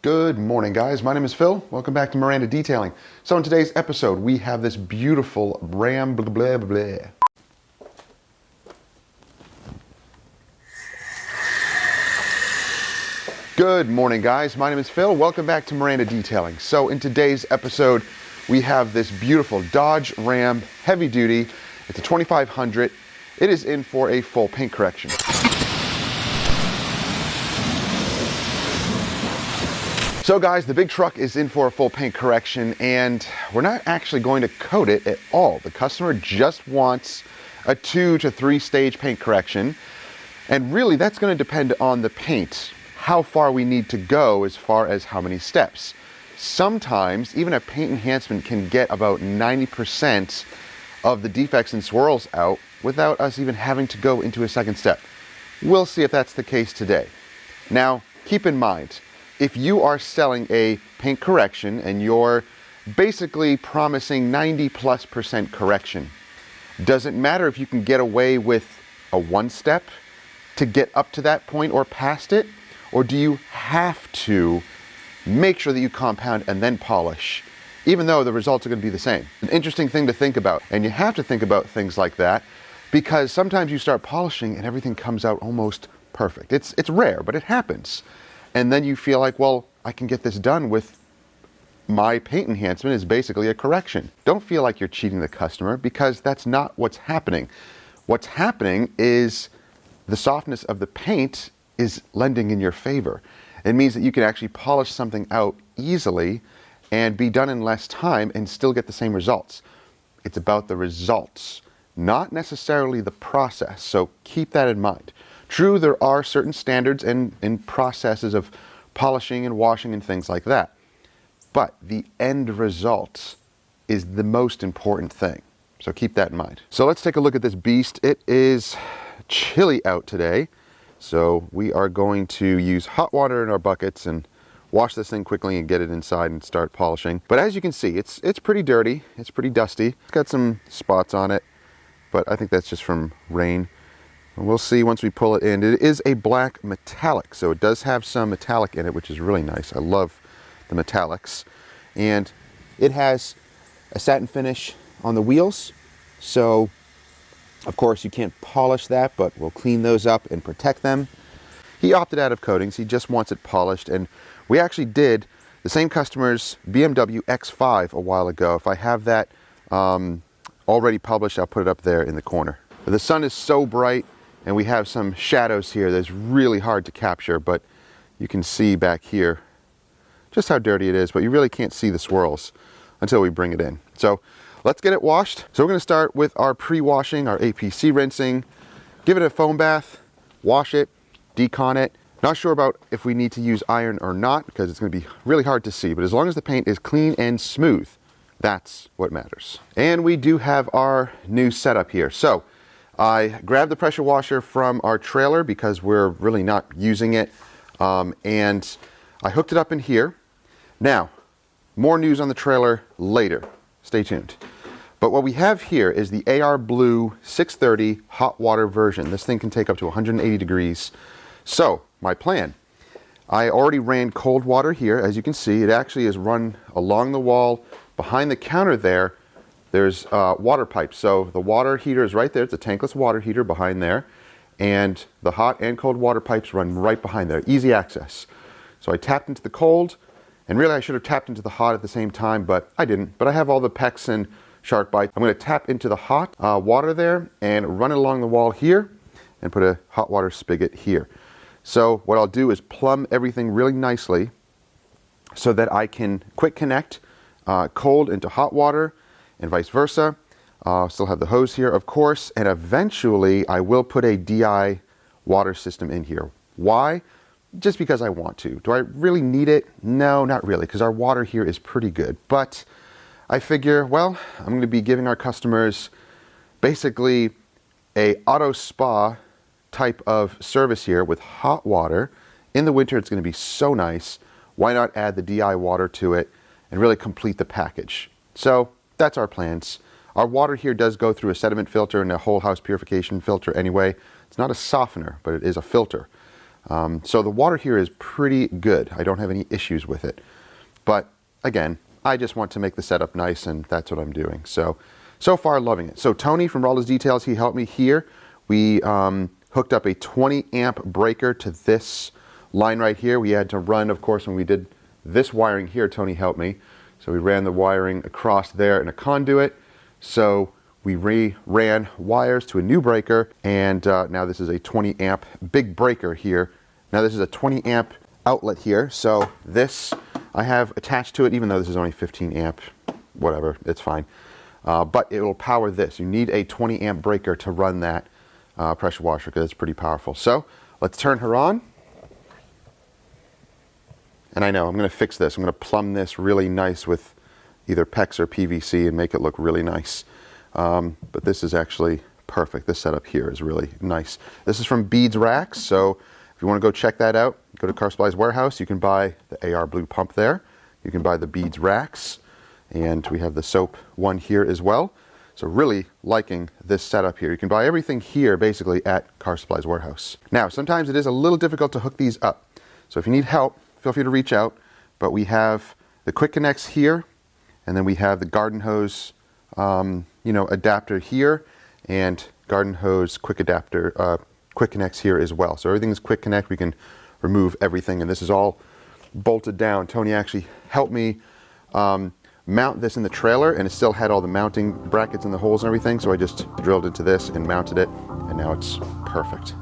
Good morning, guys. My name is Phil. Welcome back to Miranda Detailing. So in today's episode, we have this beautiful Ram blah blah blah. Good morning, guys. My name is Phil. Welcome back to Miranda Detailing. So in today's episode, we have this beautiful Dodge Ram heavy duty. It's a 2500. It is in for a full paint correction. So guys, the big truck is in for a full paint correction, and we're not actually going to coat it at all. The customer just wants a 2 to 3 stage paint correction, and really that's going to depend on the paint, how far we need to go as far as how many steps. Sometimes even a paint enhancement can get about 90% of the defects and swirls out without us even having to go into a second step. We'll see if that's the case today. Now, keep in mind, if you are selling a paint correction and you're basically promising 90+% correction, doesn't matter if you can get away with a 1 step to get up to that point or past it, or do you have to make sure that you compound and then polish, even though the results are going to be the same? An interesting thing to think about, and you have to think about things like that because sometimes you start polishing and everything comes out almost perfect. It's rare, but it happens. And then you feel like, well, I can get this done with my paint enhancement is basically a correction. Don't feel like you're cheating the customer because that's not what's happening. What's happening is the softness of the paint is lending in your favor. It means that you can actually polish something out easily and be done in less time and still get the same results. It's about the results, not necessarily the process. So keep that in mind. True, there are certain standards and processes of polishing and washing and things like that, but the end result is the most important thing. So keep that in mind. So let's take a look at this beast. It is chilly out today, so we are going to use hot water in our buckets and wash this thing quickly and get it inside and start polishing. But as you can see, it's pretty dirty, it's pretty dusty. It's got some spots on it, but I think that's just from rain. We'll see once we pull it in. It is a black metallic, so it does have some metallic in it, which is really nice. I love the metallics. And it has a satin finish on the wheels, so of course you can't polish that, but we'll clean those up and protect them. He opted out of coatings. He just wants it polished, and we actually did the same customer's BMW X5 a while ago. If I have that already published, I'll put it up there in the corner. But the sun is so bright, and we have some shadows here that's really hard to capture, but you can see back here just how dirty it is, but you really can't see the swirls until we bring it in. So let's get it washed. So we're going to start with our pre-washing, our APC rinsing, give it a foam bath, wash it, decon it. Not sure about if we need to use iron or not because it's going to be really hard to see, but as long as the paint is clean and smooth, that's what matters. And we do have our new setup here. So I grabbed the pressure washer from our trailer because we're really not using it, and I hooked it up in here. Now, more news on the trailer later. Stay tuned. But what we have here is the AR Blue 630 hot water version. This thing can take up to 180 degrees. So, my plan. I already ran cold water here. As you can see, it actually is run along the wall behind the counter there. There's water pipes, so the water heater is right there. It's a tankless water heater behind there, and the hot and cold water pipes run right behind there, easy access. So I tapped into the cold, and really I should have tapped into the hot at the same time, but I didn't. But I have all the PEX and shark bites. I'm going to tap into the hot water there and run it along the wall here and put a hot water spigot here. So what I'll do is plumb everything really nicely so that I can quick connect cold into hot water and vice versa. Still have the hose here, of course, and eventually I will put a DI water system in here. Why? Just because I want to. Do I really need it? No, not really, because our water here is pretty good. But I figure, well, I'm going to be giving our customers basically a auto spa type of service here with hot water. In the winter, it's going to be so nice. Why not add the DI water to it and really complete the package? So that's our plans. Our water here does go through a sediment filter and a whole house purification filter anyway. It's not a softener, but it is a filter. So the water here is pretty good. I don't have any issues with it. But again, I just want to make the setup nice, and that's what I'm doing. So far, loving it. So Tony from Roller's Details, he helped me here. We hooked up a 20 amp breaker to this line right here. We had to run, of course, when we did this wiring here, Tony helped me. So we ran the wiring across there in a conduit. So we ran wires to a new breaker, and now this is a 20 amp big breaker here. Now this is a 20 amp outlet here. So this I have attached to it, even though this is only 15 amp, whatever, it's fine. But it will power this. You need a 20 amp breaker to run that pressure washer because it's pretty powerful. So let's turn her on. And I know I'm going to fix this. I'm going to plumb this really nice with either PEX or PVC and make it look really nice. But this is actually perfect. This setup here is really nice. This is from Beads Racks. So if you want to go check that out, go to Car Supply's warehouse. You can buy the AR blue pump there. You can buy the Beads Racks. And we have the soap one here as well. So really liking this setup here. You can buy everything here basically at Car Supply's warehouse. Now, sometimes it is a little difficult to hook these up. So if you need help, feel free to reach out. But we have the quick connects here, and then we have the garden hose adapter here, and garden hose quick adapter, quick connects here as well. So everything is quick connect. We can remove everything, and this is all bolted down. Tony actually helped me mount this in the trailer, and it still had all the mounting brackets and the holes and everything. So I just drilled into this and mounted it, and now it's perfect.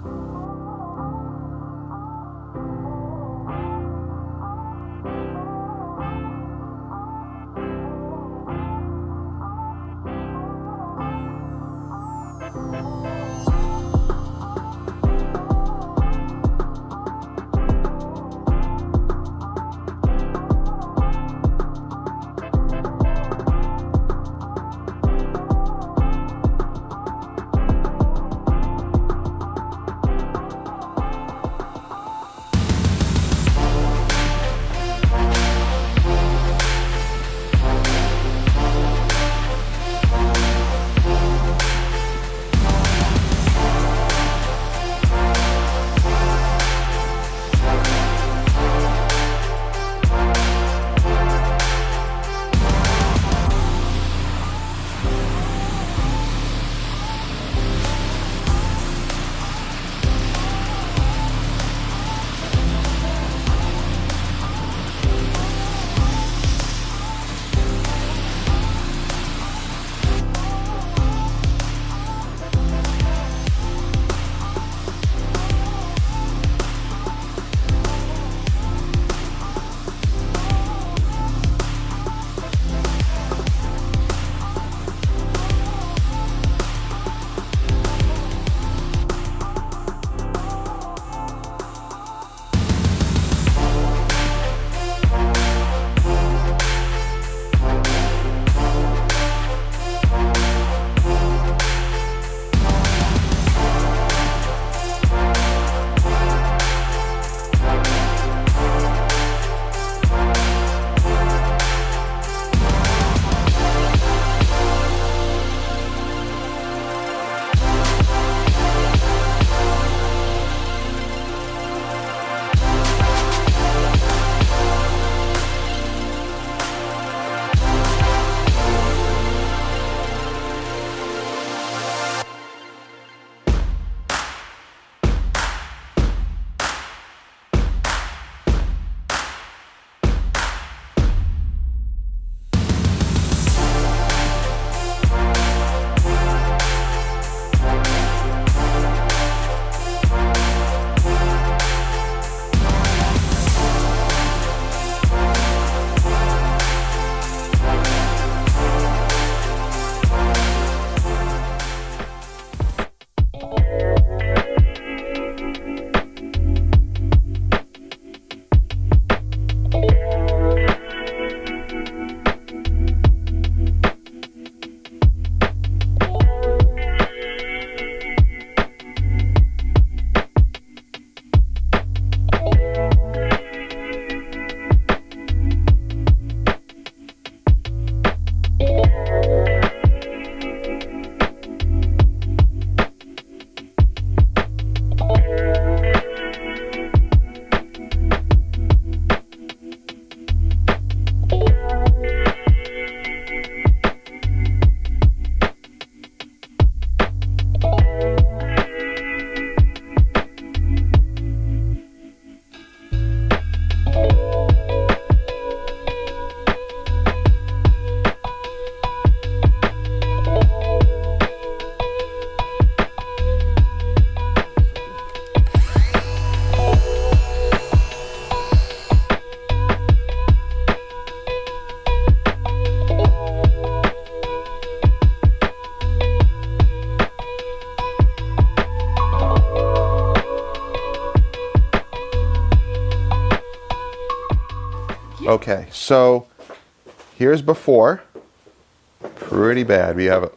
Okay, so here's before. Pretty bad. We have,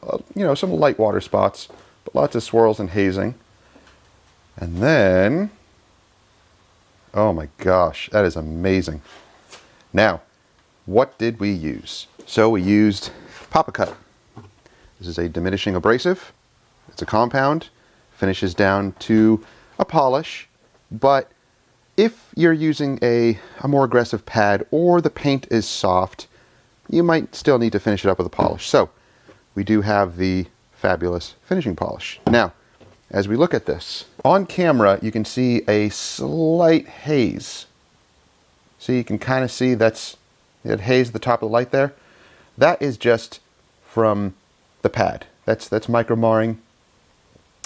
some light water spots, but lots of swirls and hazing. And then, oh my gosh, that is amazing. Now, what did we use? So we used Papa Cut. This is a diminishing abrasive. It's a compound, finishes down to a polish, but if you're using a more aggressive pad or the paint is soft, you might still need to finish it up with a polish. So we do have the fabulous finishing polish. Now, as we look at this, on camera you can see a slight haze. So you can kind of see that haze at the top of the light there. That is just from the pad. That's micro marring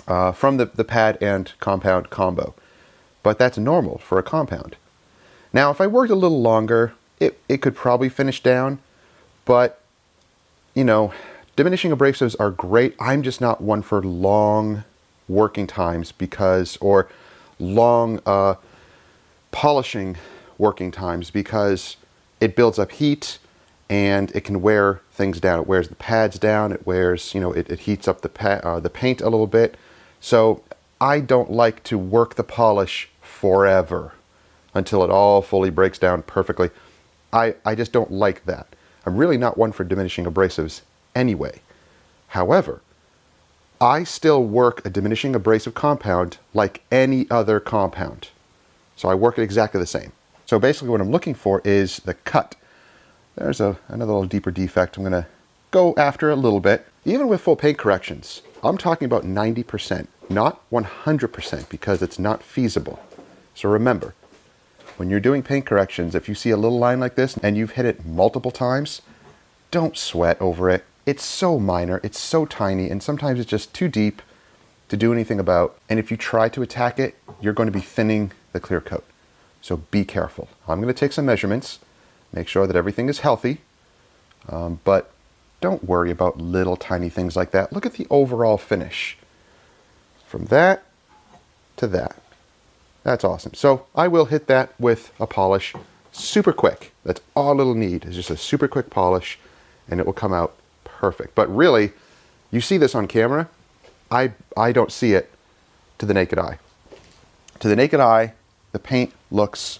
from the pad and compound combo. But that's normal for a compound. Now, if I worked a little longer, it could probably finish down. But, diminishing abrasives are great. I'm just not one for long working times or long polishing working times, because it builds up heat and it can wear things down. It wears the pads down. It wears, it heats up the paint a little bit. So I don't like to work the polish forever until it all fully breaks down perfectly. I just don't like that. I'm really not one for diminishing abrasives anyway. However, I still work a diminishing abrasive compound like any other compound. So I work it exactly the same. So basically what I'm looking for is the cut. There's another little deeper defect I'm going to go after a little bit. Even with full paint corrections, I'm talking about 90%, not 100%, because it's not feasible. So remember, when you're doing paint corrections, if you see a little line like this and you've hit it multiple times, don't sweat over it. It's so minor, it's so tiny, and sometimes it's just too deep to do anything about. And if you try to attack it, you're going to be thinning the clear coat. So be careful. I'm going to take some measurements, make sure that everything is healthy, but don't worry about little tiny things like that. Look at the overall finish. From that to that. That's awesome. So I will hit that with a polish super quick. That's all it'll need, is just a super quick polish, and it will come out perfect. But really, you see this on camera. I don't see it to the naked eye. To the naked eye, the paint looks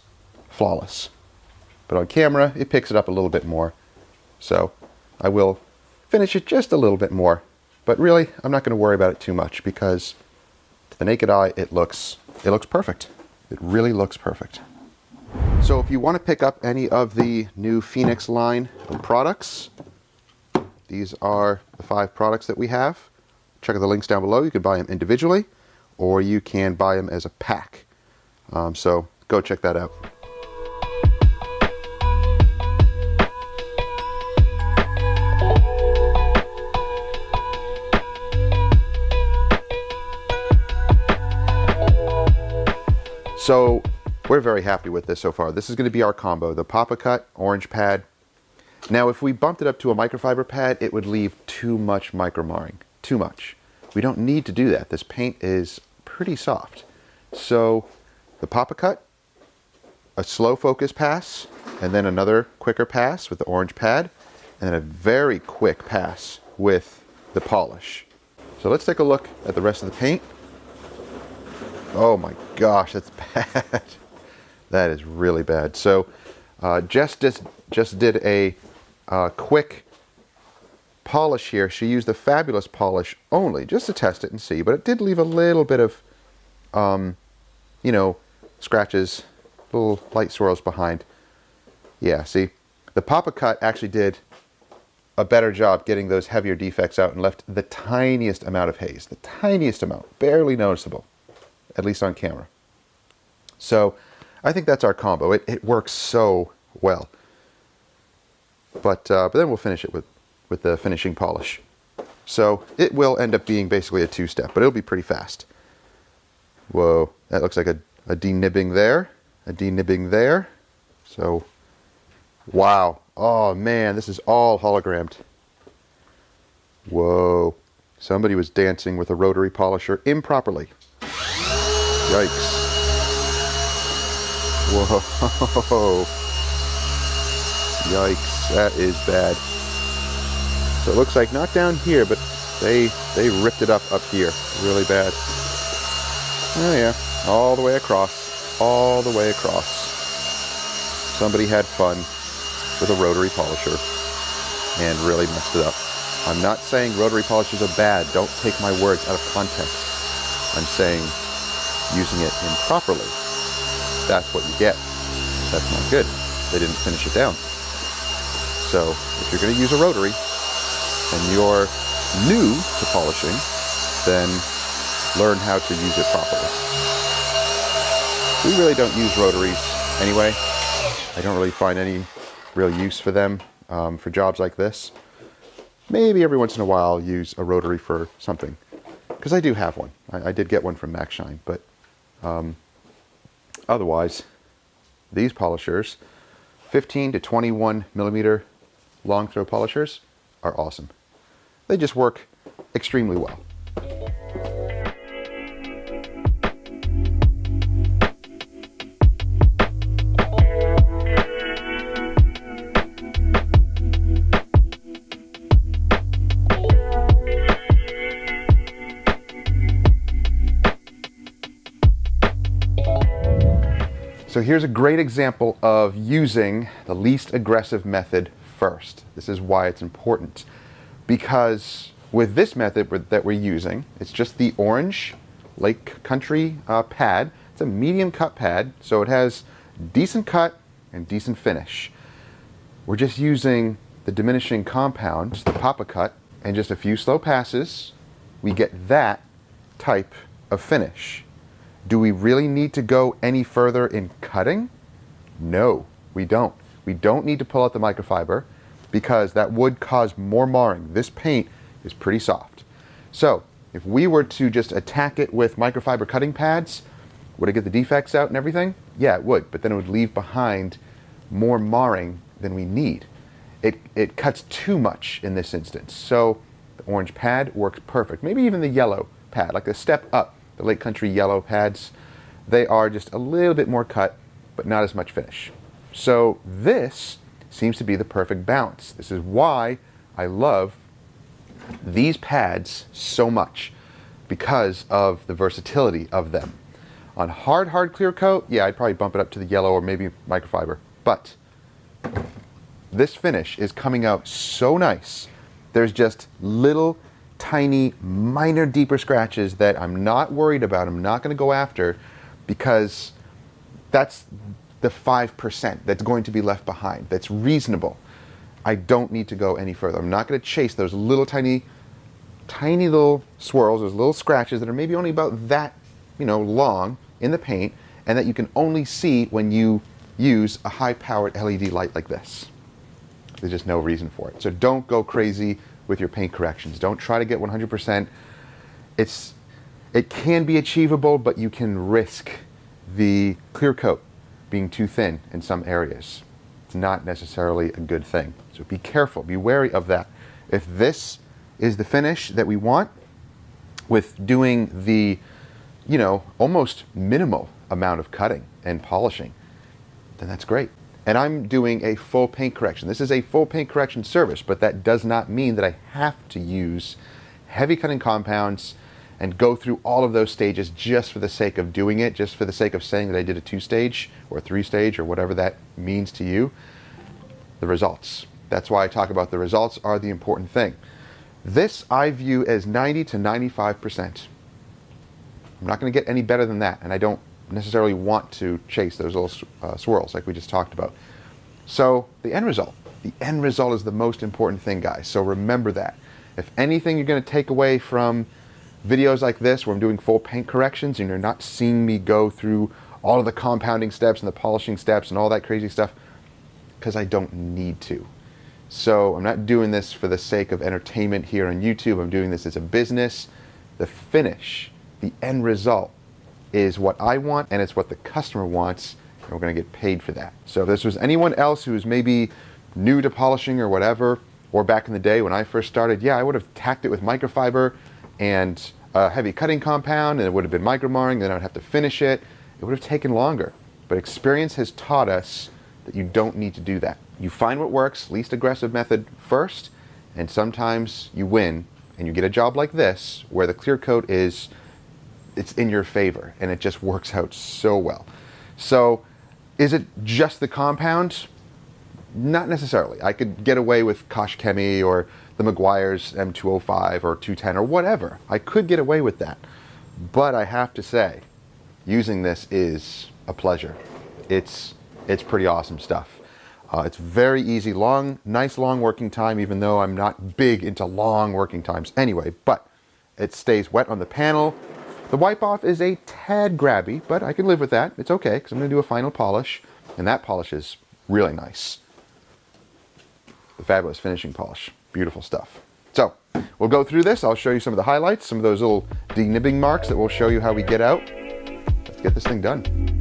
flawless. But on camera, it picks it up a little bit more. So I will finish it just a little bit more. But really, I'm not going to worry about it too much, because to the naked eye, it looks perfect. It really looks perfect. So if you want to pick up any of the new Phoenix line of products, these are the 5 products that we have. Check out the links down below. You can buy them individually, or you can buy them as a pack. So go check that out. So we're very happy with this so far. This is going to be our combo, the Papa Cut orange pad. Now, if we bumped it up to a microfiber pad, it would leave too much micro marring, too much. We don't need to do that. This paint is pretty soft. So the Papa Cut, a slow focus pass, and then another quicker pass with the orange pad, and then a very quick pass with the polish. So let's take a look at the rest of the paint. Oh my gosh, that's bad. That is really bad. So Jess just did a quick polish here. She used the fabulous polish only, just to test it and see, but it did leave a little bit of, scratches, little light swirls behind. Yeah, see, the Papa Cut actually did a better job getting those heavier defects out and left the tiniest amount of haze, the tiniest amount, barely noticeable, at least on camera. So I think that's our combo. It works so well. But then we'll finish it with the finishing polish. So it will end up being basically a 2-step, but it'll be pretty fast. Whoa, that looks like a denibbing there, a denibbing there. So, wow. Oh man, this is all hologrammed. Whoa, somebody was dancing with a rotary polisher improperly. Yikes. Whoa. Yikes, that is bad. So it looks like not down here, but they ripped it up here really bad. Oh yeah, all the way across, all the way across. Somebody had fun with a rotary polisher and really messed it up. I'm not saying rotary polishers are bad. Don't take my words out of context. I'm saying using it improperly. That's what you get. That's not good. They didn't finish it down. So if you're going to use a rotary and you're new to polishing, then learn how to use it properly. We really don't use rotaries anyway. I don't really find any real use for them for jobs like this. Maybe every once in a while I'll use a rotary for something, because I do have one. I did get one from MaxShine, but otherwise, these polishers, 15 to 21 millimeter long throw polishers, are awesome. They just work extremely well. So here's a great example of using the least aggressive method first. This is why it's important. Because with this method that we're using, it's just the orange Lake Country pad. It's a medium cut pad, so it has decent cut and decent finish. We're just using the diminishing compound, the Papa Cut, and just a few slow passes, we get that type of finish. Do we really need to go any further in cutting? No, we don't. We don't need to pull out the microfiber because that would cause more marring. This paint is pretty soft. So if we were to just attack it with microfiber cutting pads, would it get the defects out and everything? Yeah, it would, but then it would leave behind more marring than we need. It cuts too much in this instance. So the orange pad works perfect. Maybe even the yellow pad, like the step up. The Lake Country yellow pads, they are just a little bit more cut, but not as much finish. So this seems to be the perfect balance. This is why I love these pads so much, because of the versatility of them. On hard clear coat, yeah, I'd probably bump it up to the yellow or maybe microfiber, but this finish is coming out so nice. There's just little tiny, minor, deeper scratches that I'm not worried about. I'm not going to go after, because that's the 5% that's going to be left behind. That's reasonable. I don't need to go any further. I'm not going to chase those little tiny little swirls, those little scratches that are maybe only about that, long in the paint, and that you can only see when you use a high-powered LED light like this. There's just no reason for it. So don't go crazy with your paint corrections. Don't try to get 100%. It can be achievable, but you can risk the clear coat being too thin in some areas. It's not necessarily a good thing. So be careful, be wary of that. If this is the finish that we want, with doing the, almost minimal amount of cutting and polishing, then that's great. And I'm doing a full paint correction. This is a full paint correction service, but that does not mean that I have to use heavy cutting compounds and go through all of those stages just for the sake of doing it, just for the sake of saying that I did a 2-stage or 3-stage or whatever that means to you. The results. That's why I talk about the results are the important thing. This I view as 90 to 95%. I'm not going to get any better than that, and I don't necessarily want to chase those little swirls like we just talked about. So the end result is the most important thing, guys. So remember that. If anything you're going to take away from videos like this where I'm doing full paint corrections and you're not seeing me go through all of the compounding steps and the polishing steps and all that crazy stuff, because I don't need to. So I'm not doing this for the sake of entertainment here on YouTube. I'm doing this as a business. The finish, the end result, is what I want, and it's what the customer wants, and we're going to get paid for that. So if this was anyone else who was maybe new to polishing or whatever, or back in the day when I first started, yeah, I would have tacked it with microfiber and a heavy cutting compound, and it would have been micromarring, then I would have to finish it. It would have taken longer. But experience has taught us that you don't need to do that. You find what works, least aggressive method first, and sometimes you win and you get a job like this where the clear coat it's in your favor and it just works out so well. So is it just the compound? Not necessarily. I could get away with Kosh Chemie or the Meguiar's M205 or 210 or whatever. I could get away with that. But I have to say, using this is a pleasure. It's pretty awesome stuff. It's very easy, nice long working time, even though I'm not big into long working times anyway, but it stays wet on the panel. The wipe off is a tad grabby, but I can live with that. It's okay, because I'm going to do a final polish, and that polish is really nice. The fabulous finishing polish. Beautiful stuff. So, we'll go through this. I'll show you some of the highlights, some of those little denibbing marks that will show you how we get out. Let's get this thing done.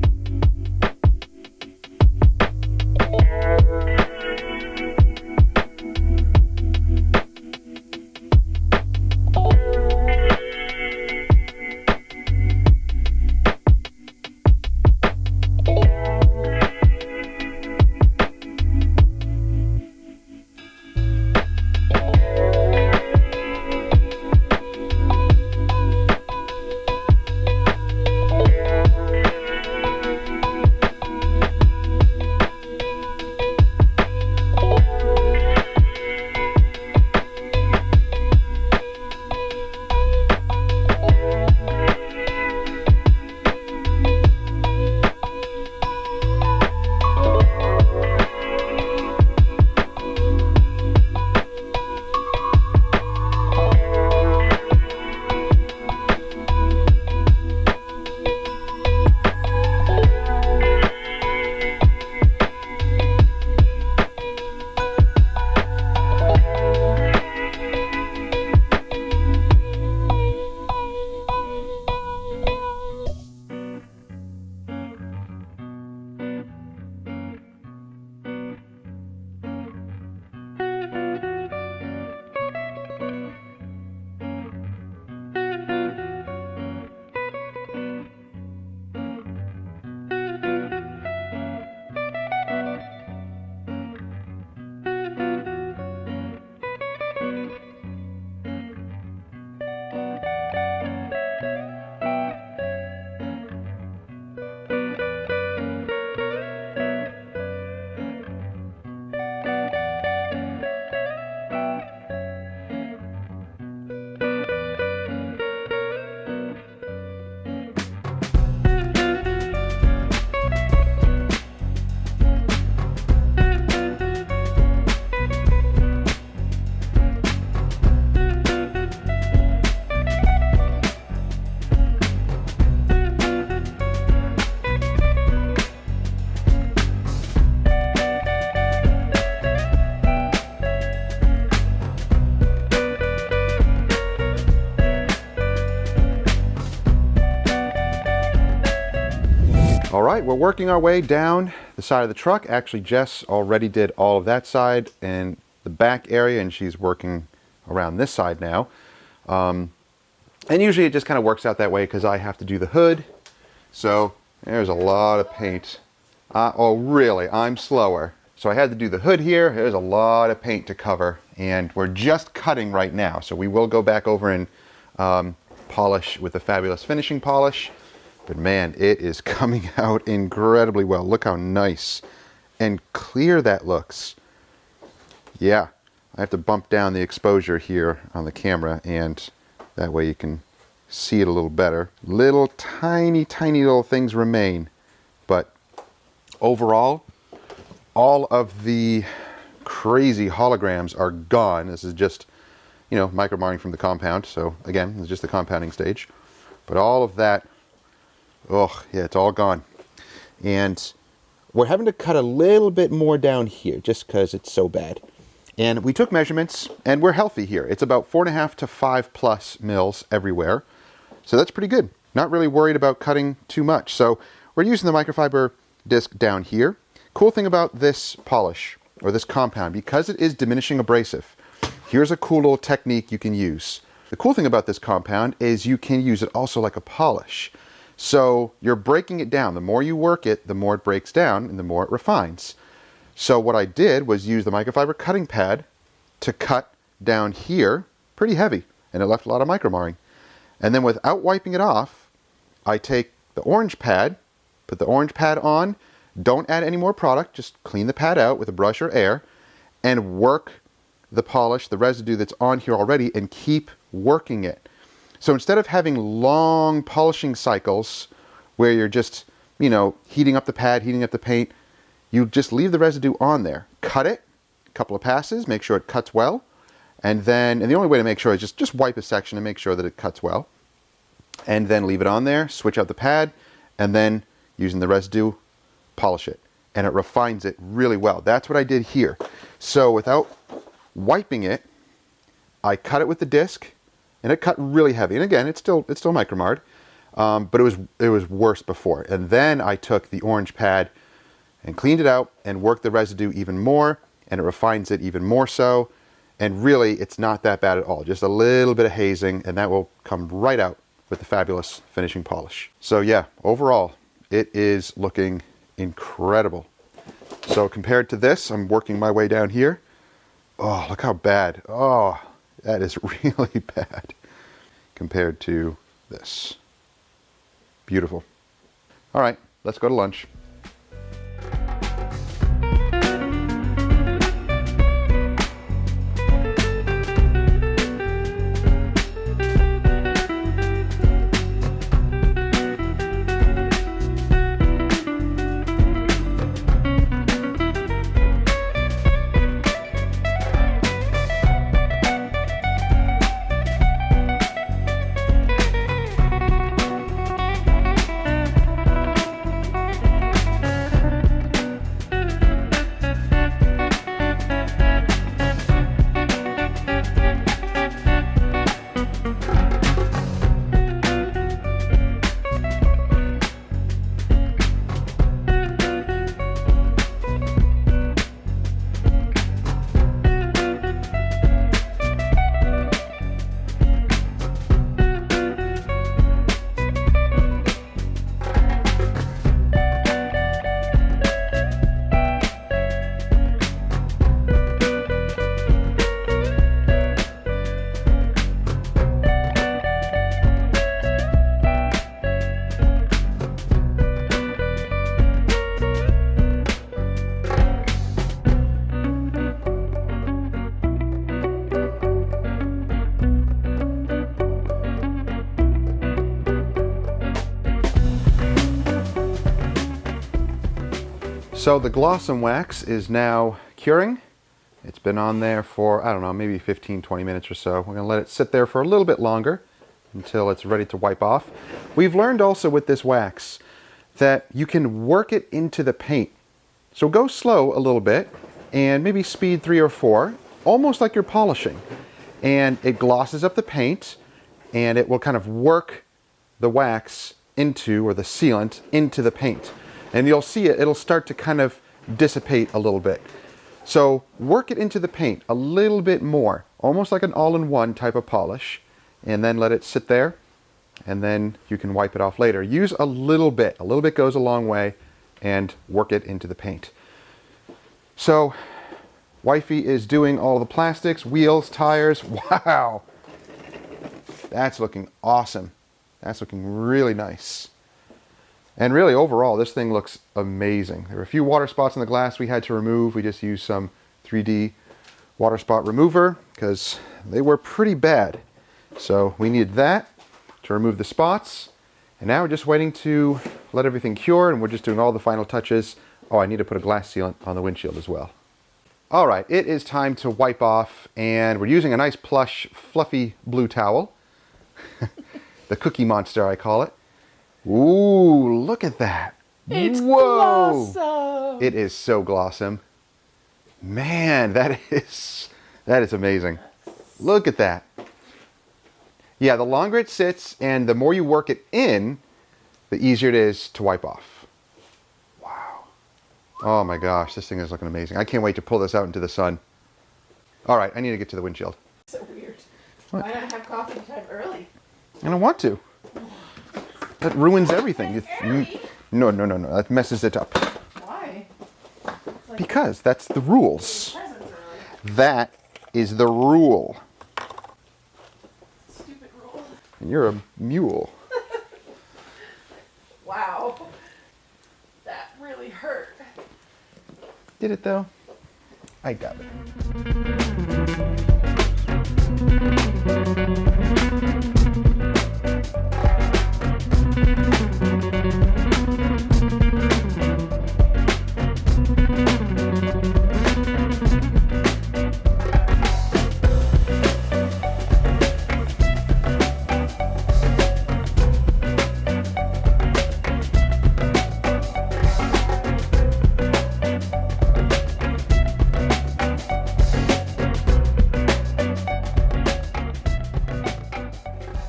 All right, we're working our way down the side of the truck. Actually, Jess already did all of that side and the back area, and she's working around this side now. And usually it just kind of works out that way because I have to do the hood. So there's a lot of paint. Oh, really? I'm slower. So I had to do the hood here. There's a lot of paint to cover, and we're just cutting right now. So we will go back over and polish with the fabulous finishing polish. But man, it is coming out incredibly well. Look how nice and clear that looks. Yeah, I have to bump down the exposure here on the camera, and that way you can see it a little better. Little tiny little things remain, but overall, all of the crazy holograms are gone. This is just, micro marring from the compound. So again, it's just the compounding stage. But all of that, oh yeah, it's all gone. And we're having to cut a little bit more down here just because it's so bad. And we took measurements, and we're healthy here. It's about 4.5 to 5+ mils everywhere. So that's pretty good. Not really worried about cutting too much. So we're using the microfiber disc down here. Cool thing about this polish, or this compound, because it is diminishing abrasive, here's a cool little technique you can use. The cool thing about this compound is you can use it also like a polish. So you're breaking it down. The more you work it, the more it breaks down and the more it refines. So what I did was use the microfiber cutting pad to cut down here, pretty heavy, and it left a lot of micromarring. And then without wiping it off, I take the orange pad, put the orange pad on, don't add any more product, just clean the pad out with a brush or air, and work the polish, the residue that's on here already, and keep working it. So instead of having long polishing cycles where you're just, you know, heating up the pad, heating up the paint, you just leave the residue on there. Cut it, a couple of passes, make sure it cuts well, and the only way to make sure is just wipe a section and make sure that it cuts well. And then leave it on there, switch out the pad, and then using the residue, polish it. And it refines it really well. That's what I did here. So without wiping it, I cut it with the disc, and it cut really heavy. And again, it's still micromarred, but it was worse before. And then I took the orange pad and cleaned it out and worked the residue even more, and it refines it even more so. And really, it's not that bad at all. Just a little bit of hazing, and that will come right out with the fabulous finishing polish. So yeah, overall, it is looking incredible. So compared to this, I'm working my way down here. Oh, look how bad. Oh, that is really bad compared to this. Beautiful. All right, let's go to lunch. So the gloss and wax is now curing. It's been on there for, I don't know, maybe 15-20 minutes or so. We're going to let it sit there for a little bit longer until it's ready to wipe off. We've learned also with this wax that you can work it into the paint. So go slow a little bit and maybe speed 3 or 4, almost like you're polishing. And it glosses up the paint and it will kind of work the wax into, or the sealant, into the paint. And you'll see it'll start to kind of dissipate a little bit. So work it into the paint a little bit more, almost like an all-in-one type of polish, and then let it sit there, and then you can wipe it off later. Use a little bit. A little bit goes a long way, and work it into the paint. So wifey is doing all the plastics, wheels, tires. Wow! That's looking awesome. That's looking really nice. And really, overall, this thing looks amazing. There were a few water spots in the glass we had to remove. We just used some 3D water spot remover because they were pretty bad. So we needed that to remove the spots. And now we're just waiting to let everything cure, and we're just doing all the final touches. Oh, I need to put a glass sealant on the windshield as well. All right, it is time to wipe off, and we're using a nice plush, fluffy blue towel. The Cookie Monster, I call it. Ooh, look at that. It's Whoa. glossum. It is so glossum. Man, that is amazing. Look at that. Yeah, the longer it sits and the more you work it in, the easier it is to wipe off. Wow. Oh my gosh, this thing is looking amazing. I can't wait to pull this out into the sun. All right, I need to get to the windshield. So weird. What? Why not have coffee time early? I don't want to. That ruins everything. Early? No. That messes it up. Why? It's like Because that's the rules. Presents early. That is the rule. Stupid rule. And you're a mule. Wow. That really hurt. Did it though? I got it.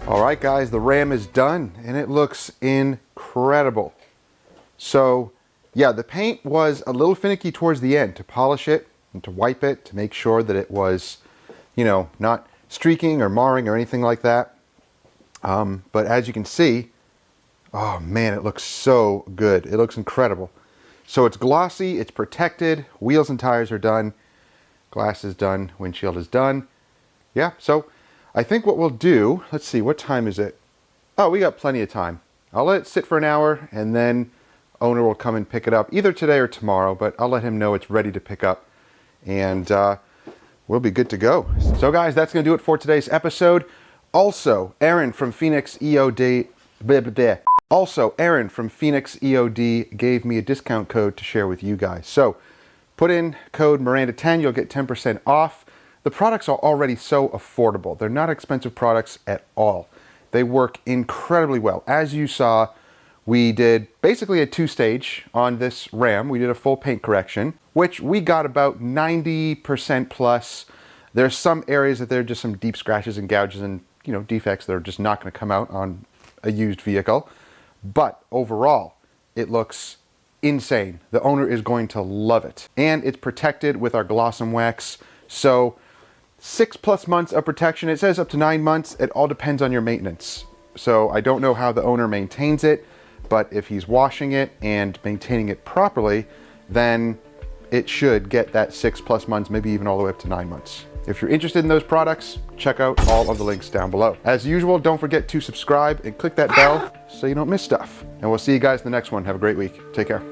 All right, guys, the Ram is done and it looks incredible. So, yeah, the paint was a little finicky towards the end to polish it and to wipe it to make sure that it was, you know, not streaking or marring or anything like that. But as you can see, oh man, it looks so good. It looks incredible. So it's glossy, it's protected, wheels and tires are done, glass is done, windshield is done. Yeah, so I think what we'll do, let's see, what time is it? Oh, we got plenty of time. I'll let it sit for an hour and then owner will come and pick it up either today or tomorrow, but I'll let him know it's ready to pick up and we'll be good to go. So guys, that's going to do it for today's episode. Also, Aaron from Phoenix EOD, gave me a discount code to share with you guys. So put in code Miranda10, you'll get 10% off. The products are already so affordable. They're not expensive products at all. They work incredibly well. As you saw, we did basically a 2-stage on this Ram. We did a full paint correction, which we got about 90% plus. There's some areas that there are just some deep scratches and gouges and, you know, defects that are just not going to come out on a used vehicle. But overall, it looks insane. The owner is going to love it. And it's protected with our gloss and wax. So 6+ months of protection. It says up to 9 months. It all depends on your maintenance. So I don't know how the owner maintains it, but if he's washing it and maintaining it properly, then it should get that 6+ months, maybe even all the way up to 9 months. If you're interested in those products, check out all of the links down below. As usual, don't forget to subscribe and click that bell so you don't miss stuff. And we'll see you guys in the next one. Have a great week. Take care.